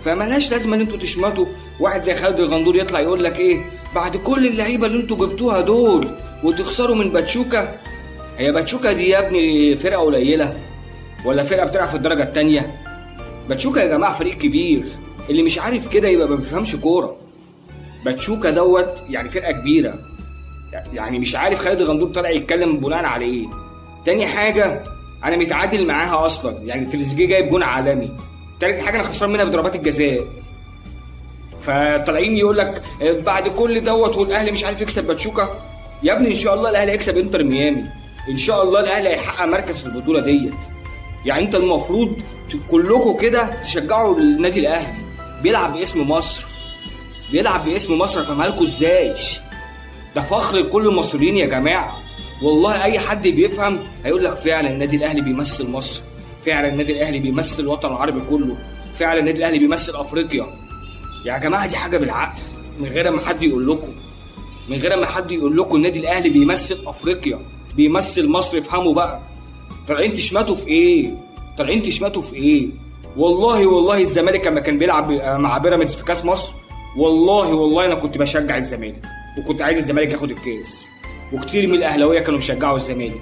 فملهاش لازمه ان انتوا تشمتوا واحد زي خالد الغندور يطلع يقول لك ايه بعد كل اللعيبه اللي انتوا جبتوها دول وتخسروا من باتشوكا. هي باتشوكا دي يا ابني فرقه قليله ولا فرقه بتلعب في الدرجه الثانيه؟ باتشوكا يا جماعه فريق كبير، اللي مش عارف كده يبقى ما بيفهمش كوره. باتشوكا دوت يعني فرقه كبيره، يعني مش عارف خالد الغندور طالع يتكلم بناء على ايه. تاني حاجه انا متعادل معاها اصلا، يعني تريزيجيه جايب جون عالمي. تالت حاجه انا خسران منها بضربات الجزاء، فطالعين يقول لك بعد كل دوت والاهلي مش عارف يكسب باتشوكا. يا ابني ان شاء الله الاهلي هيكسب انتر ميامي، ان شاء الله الاهلي هيحقق مركز في البطوله ديت. يعني انت المفروض كلكم كده تشجعوا النادي الاهلي، بيلعب باسم مصر، بيلعب باسم مصر. افهمها لكم ازاي؟ ده فخر لكل المصريين يا جماعه. والله اي حد بيفهم هيقول لك فعلا النادي الاهلي بيمثل مصر، فعلا النادي الاهلي بيمثل الوطن العربي كله، فعلا النادي الاهلي بيمثل افريقيا. يا جماعه دي حاجه بالعقل، من غير ما حد يقول لكم، من غير ما حد يقول لكم النادي الاهلي بيمثل افريقيا، بيمثل مصر. افهموا بقى. طالعين تشمتوا في ايه؟ طالعين تشمتوا في ايه؟ والله الزمالك لما كان بيلعب مع بيراميدز في كاس مصر، والله انا كنت بشجع الزمالك وكنت عايز الزمالك ياخد الكاس، وكتير من الاهلاويه كانوا بيشجعوا الزمالك.